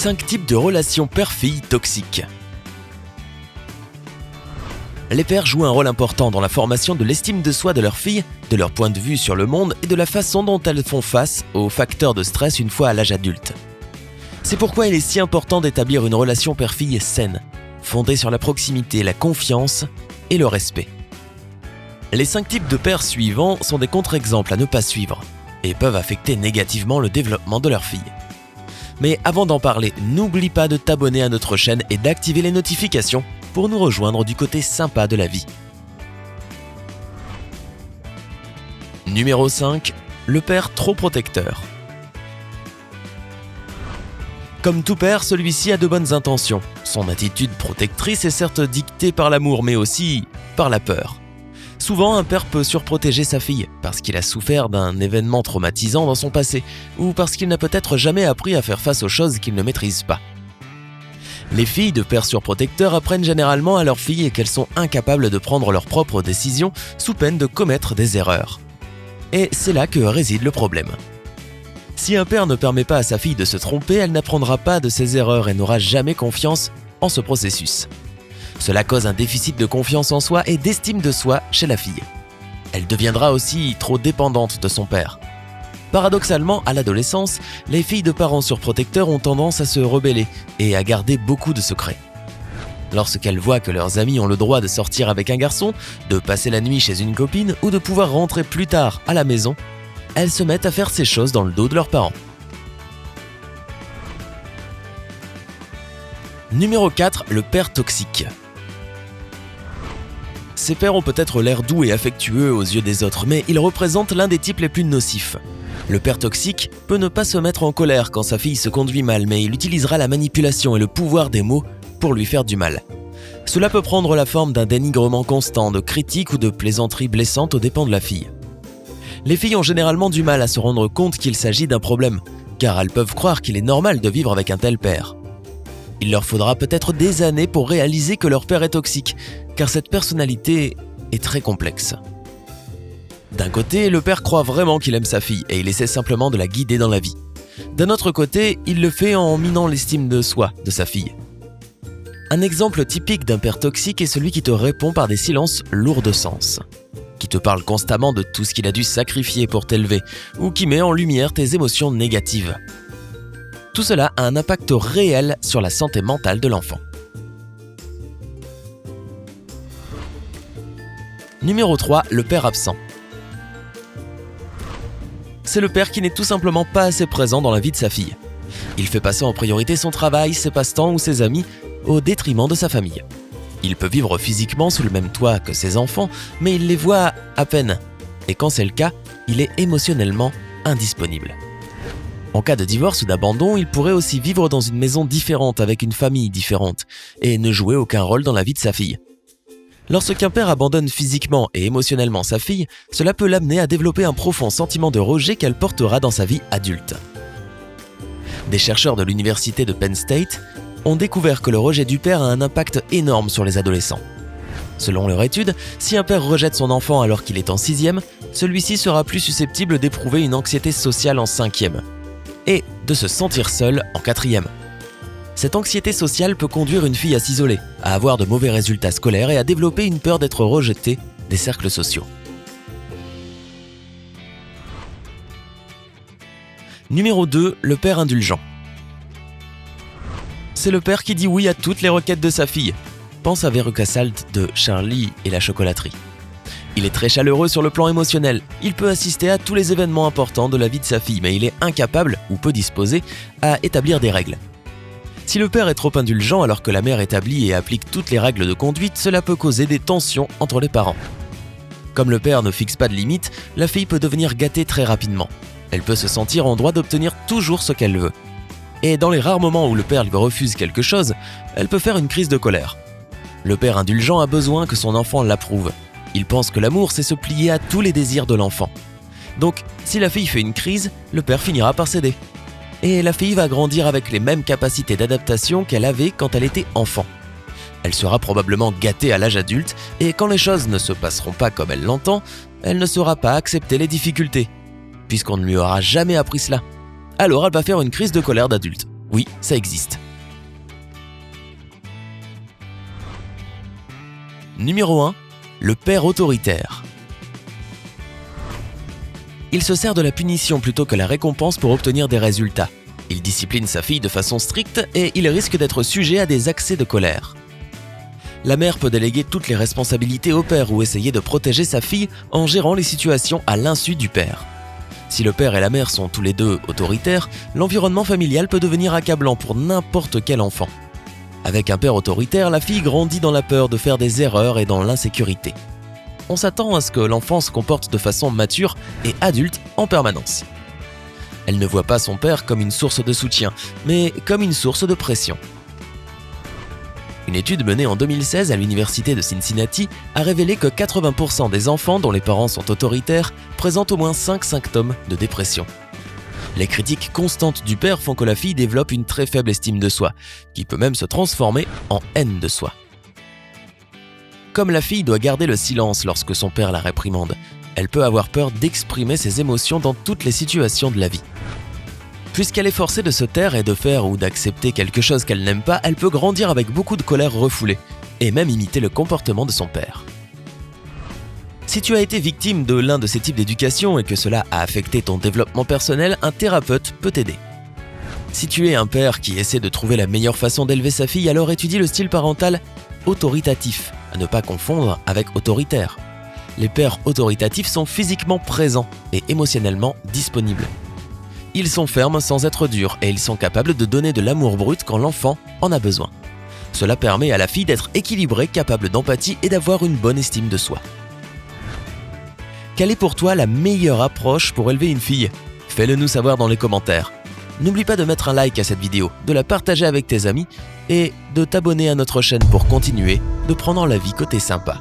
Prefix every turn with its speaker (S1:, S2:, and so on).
S1: 5 types de relations père-fille toxiques. Les pères jouent un rôle important dans la formation de l'estime de soi de leurs filles, de leur point de vue sur le monde et de la façon dont elles font face aux facteurs de stress une fois à l'âge adulte. C'est pourquoi il est si important d'établir une relation père-fille saine, fondée sur la proximité, la confiance et le respect. Les 5 types de pères suivants sont des contre-exemples à ne pas suivre et peuvent affecter négativement le développement de leur fille. Mais avant d'en parler, n'oublie pas de t'abonner à notre chaîne et d'activer les notifications pour nous rejoindre du côté sympa de la vie. Numéro 5. Le père trop protecteur. Comme tout père, celui-ci a de bonnes intentions. Son attitude protectrice est certes dictée par l'amour, mais aussi par la peur. Souvent, un père peut surprotéger sa fille parce qu'il a souffert d'un événement traumatisant dans son passé ou parce qu'il n'a peut-être jamais appris à faire face aux choses qu'il ne maîtrise pas. Les filles de pères surprotecteurs apprennent généralement à leurs filles qu'elles sont incapables de prendre leurs propres décisions sous peine de commettre des erreurs. Et c'est là que réside le problème. Si un père ne permet pas à sa fille de se tromper, elle n'apprendra pas de ses erreurs et n'aura jamais confiance en ce processus. Cela cause un déficit de confiance en soi et d'estime de soi chez la fille. Elle deviendra aussi trop dépendante de son père. Paradoxalement, à l'adolescence, les filles de parents surprotecteurs ont tendance à se rebeller et à garder beaucoup de secrets. Lorsqu'elles voient que leurs amis ont le droit de sortir avec un garçon, de passer la nuit chez une copine ou de pouvoir rentrer plus tard à la maison, elles se mettent à faire ces choses dans le dos de leurs parents. Numéro 4. Le père toxique. Ces pères ont peut-être l'air doux et affectueux aux yeux des autres, mais ils représentent l'un des types les plus nocifs. Le père toxique peut ne pas se mettre en colère quand sa fille se conduit mal, mais il utilisera la manipulation et le pouvoir des mots pour lui faire du mal. Cela peut prendre la forme d'un dénigrement constant, de critiques ou de plaisanteries blessantes aux dépens de la fille. Les filles ont généralement du mal à se rendre compte qu'il s'agit d'un problème, car elles peuvent croire qu'il est normal de vivre avec un tel père. Il leur faudra peut-être des années pour réaliser que leur père est toxique, car cette personnalité est très complexe. D'un côté, le père croit vraiment qu'il aime sa fille et il essaie simplement de la guider dans la vie. D'un autre côté, il le fait en minant l'estime de soi de sa fille. Un exemple typique d'un père toxique est celui qui te répond par des silences lourds de sens, qui te parle constamment de tout ce qu'il a dû sacrifier pour t'élever ou qui met en lumière tes émotions négatives. Tout cela a un impact réel sur la santé mentale de l'enfant. Numéro 3. Le père absent. C'est le père qui n'est tout simplement pas assez présent dans la vie de sa fille. Il fait passer en priorité son travail, ses passe-temps ou ses amis au détriment de sa famille. Il peut vivre physiquement sous le même toit que ses enfants, mais il les voit à peine. Et quand c'est le cas, il est émotionnellement indisponible. En cas de divorce ou d'abandon, il pourrait aussi vivre dans une maison différente avec une famille différente et ne jouer aucun rôle dans la vie de sa fille. Lorsqu'un père abandonne physiquement et émotionnellement sa fille, cela peut l'amener à développer un profond sentiment de rejet qu'elle portera dans sa vie adulte. Des chercheurs de l'université de Penn State ont découvert que le rejet du père a un impact énorme sur les adolescents. Selon leur étude, si un père rejette son enfant alors qu'il est en 6e, celui-ci sera plus susceptible d'éprouver une anxiété sociale en 5e et de se sentir seul en 4e. Cette anxiété sociale peut conduire une fille à s'isoler, à avoir de mauvais résultats scolaires et à développer une peur d'être rejetée des cercles sociaux. Numéro 2. Le père indulgent. C'est le père qui dit oui à toutes les requêtes de sa fille. Pense à Veruca Salt de Charlie et la chocolaterie. Il est très chaleureux sur le plan émotionnel. Il peut assister à tous les événements importants de la vie de sa fille, mais il est incapable, ou peu disposé, à établir des règles. Si le père est trop indulgent alors que la mère établit et applique toutes les règles de conduite, cela peut causer des tensions entre les parents. Comme le père ne fixe pas de limites, la fille peut devenir gâtée très rapidement. Elle peut se sentir en droit d'obtenir toujours ce qu'elle veut. Et dans les rares moments où le père lui refuse quelque chose, elle peut faire une crise de colère. Le père indulgent a besoin que son enfant l'approuve. Il pense que l'amour, c'est se plier à tous les désirs de l'enfant. Donc, si la fille fait une crise, le père finira par céder. Et la fille va grandir avec les mêmes capacités d'adaptation qu'elle avait quand elle était enfant. Elle sera probablement gâtée à l'âge adulte et quand les choses ne se passeront pas comme elle l'entend, elle ne saura pas accepter les difficultés, puisqu'on ne lui aura jamais appris cela. Alors elle va faire une crise de colère d'adulte. Oui, ça existe. Numéro 1. Le père autoritaire. Il se sert de la punition plutôt que la récompense pour obtenir des résultats. Il discipline sa fille de façon stricte et il risque d'être sujet à des accès de colère. La mère peut déléguer toutes les responsabilités au père ou essayer de protéger sa fille en gérant les situations à l'insu du père. Si le père et la mère sont tous les deux autoritaires, l'environnement familial peut devenir accablant pour n'importe quel enfant. Avec un père autoritaire, la fille grandit dans la peur de faire des erreurs et dans l'insécurité. On s'attend à ce que l'enfant se comporte de façon mature et adulte en permanence. Elle ne voit pas son père comme une source de soutien, mais comme une source de pression. Une étude menée en 2016 à l'université de Cincinnati a révélé que 80% des enfants dont les parents sont autoritaires présentent au moins 5 symptômes de dépression. Les critiques constantes du père font que la fille développe une très faible estime de soi, qui peut même se transformer en haine de soi. Comme la fille doit garder le silence lorsque son père la réprimande, elle peut avoir peur d'exprimer ses émotions dans toutes les situations de la vie. Puisqu'elle est forcée de se taire et de faire ou d'accepter quelque chose qu'elle n'aime pas, elle peut grandir avec beaucoup de colère refoulée, et même imiter le comportement de son père. Si tu as été victime de l'un de ces types d'éducation et que cela a affecté ton développement personnel, un thérapeute peut t'aider. Si tu es un père qui essaie de trouver la meilleure façon d'élever sa fille, alors étudie le style parental autoritatif, à ne pas confondre avec autoritaire. Les pères autoritatifs sont physiquement présents et émotionnellement disponibles. Ils sont fermes sans être durs et ils sont capables de donner de l'amour brut quand l'enfant en a besoin. Cela permet à la fille d'être équilibrée, capable d'empathie et d'avoir une bonne estime de soi. Quelle est pour toi la meilleure approche pour élever une fille ? Fais-le nous savoir dans les commentaires. N'oublie pas de mettre un like à cette vidéo, de la partager avec tes amis et de t'abonner à notre chaîne pour continuer de prendre la vie côté sympa.